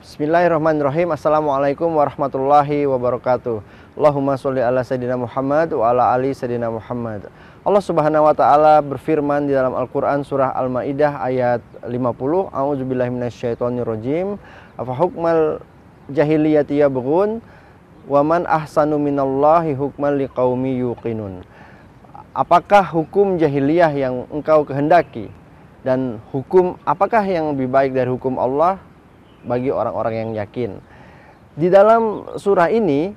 Bismillahirrahmanirrahim. Assalamualaikum warahmatullahi wabarakatuh. Allahumma sholli ala sayyidina Muhammad wa ala ali sayyidina Muhammad. Allah Subhanahu wa taala berfirman di dalam Al-Qur'an surah Al-Maidah ayat 50, A'udzubillahi minasyaitonirrajim. Afa hukmal jahiliyati yabghun wa man ahsanu minallahi hukman liqaumi yuqinun. Apakah hukum jahiliyah yang engkau kehendaki, dan hukum apakah yang lebih baik dari hukum Allah bagi orang-orang yang yakin? Di dalam surah ini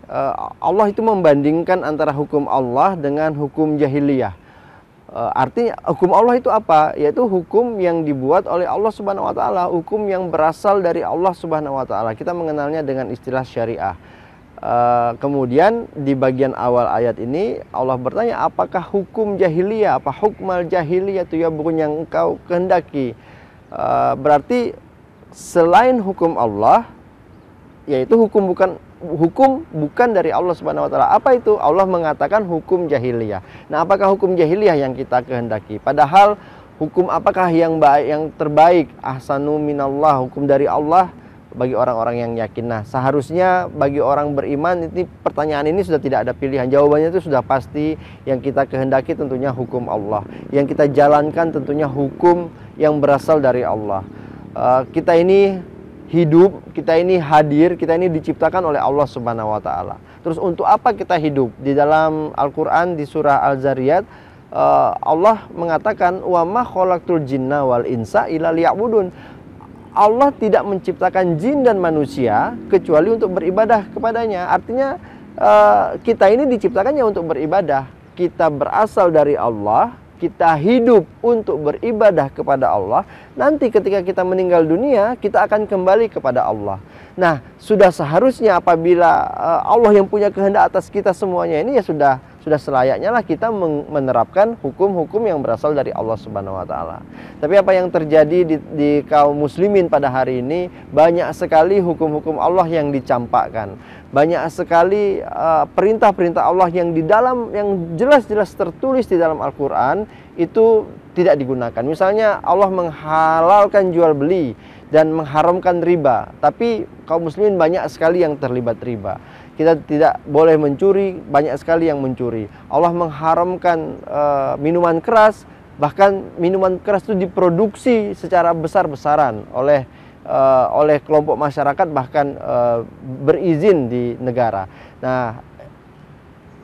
Allah itu membandingkan antara hukum Allah dengan hukum jahiliyah. Artinya hukum Allah itu apa? Yaitu hukum yang dibuat oleh Allah Subhanahu wa taala, hukum yang berasal dari Allah Subhanahu wa taala. Kita mengenalnya dengan istilah syariah. Kemudian di bagian awal ayat ini Allah bertanya, apakah hukum jahiliyah, apa hukmal jahiliyah itu ya bukan yang engkau kehendaki? Berarti selain hukum Allah, yaitu hukum bukan dari Allah Subhanahu wa taala. Apa itu? Allah mengatakan hukum jahiliyah. Nah, apakah hukum jahiliyah yang kita kehendaki? Padahal hukum apakah yang baik, yang terbaik? Ahsanu minallah, hukum dari Allah bagi orang-orang yang yakin. Nah, seharusnya bagi orang beriman ini pertanyaan ini sudah tidak ada pilihan. Jawabannya itu sudah pasti. Yang kita kehendaki tentunya hukum Allah. Yang kita jalankan tentunya hukum yang berasal dari Allah. Kita ini hidup, kita ini hadir, kita ini diciptakan oleh Allah Subhanahu wa taala. Terus untuk apa kita hidup? Di dalam Al-Qur'an di surah Al-Zariyat Allah mengatakan wa ma khalaqtul jinna wal insa illa liya'budun. Allah tidak menciptakan jin dan manusia kecuali untuk beribadah kepadanya. Artinya kita ini diciptakannya untuk beribadah. Kita berasal dari Allah, kita hidup untuk beribadah kepada Allah. Nanti ketika kita meninggal dunia, kita akan kembali kepada Allah. Nah, sudah seharusnya apabila Allah yang punya kehendak atas kita semuanya ini, ya sudah selayaknya lah kita menerapkan hukum-hukum yang berasal dari Allah Subhanahu wa taala. Tapi apa yang terjadi di kaum muslimin pada hari ini, banyak sekali hukum-hukum Allah yang dicampakkan. Banyak sekali perintah-perintah Allah yang yang jelas-jelas tertulis di dalam Al-Qur'an itu tidak digunakan. Misalnya Allah menghalalkan jual beli dan mengharamkan riba, tapi kaum muslimin banyak sekali yang terlibat riba. Kita tidak boleh mencuri, banyak sekali yang mencuri. Allah mengharamkan minuman keras, bahkan minuman keras itu diproduksi secara besar-besaran oleh kelompok masyarakat, bahkan berizin di negara. Nah,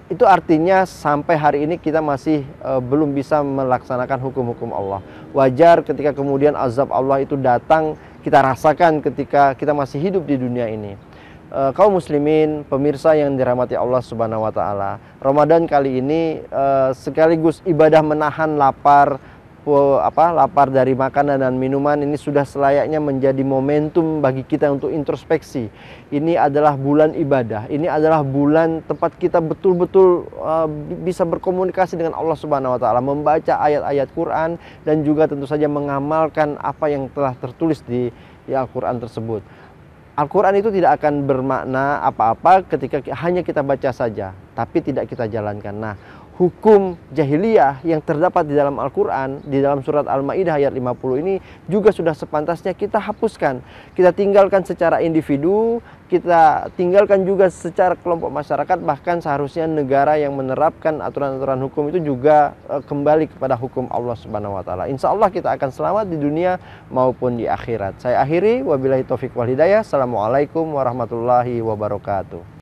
itu artinya sampai hari ini kita masih belum bisa melaksanakan hukum-hukum Allah. Wajar ketika kemudian azab Allah itu datang, kita rasakan ketika kita masih hidup di dunia ini. Kaum muslimin, pemirsa yang dirahmati Allah Subhanahu wa taala, Ramadan kali ini sekaligus ibadah menahan lapar dari makanan dan minuman. Ini sudah selayaknya menjadi momentum bagi kita untuk introspeksi. Ini adalah bulan ibadah. Ini adalah bulan tempat kita betul-betul bisa berkomunikasi dengan Allah Subhanahu wa taala, membaca ayat-ayat Quran dan juga tentu saja mengamalkan apa yang telah tertulis di Al-Quran tersebut. Al-Quran itu tidak akan bermakna apa-apa ketika hanya kita baca saja, tapi tidak kita jalankan. Nah, hukum jahiliyah yang terdapat di dalam Al-Quran, di dalam surat Al-Maidah ayat 50 ini juga sudah sepantasnya kita hapuskan. Kita tinggalkan secara individu, kita tinggalkan juga secara kelompok masyarakat, bahkan seharusnya negara yang menerapkan aturan-aturan hukum itu juga kembali kepada hukum Allah Subhanahu wa taala. Insya Allah kita akan selamat di dunia maupun di akhirat. Saya akhiri, wabillahi taufiq wal hidayah. Assalamualaikum warahmatullahi wabarakatuh.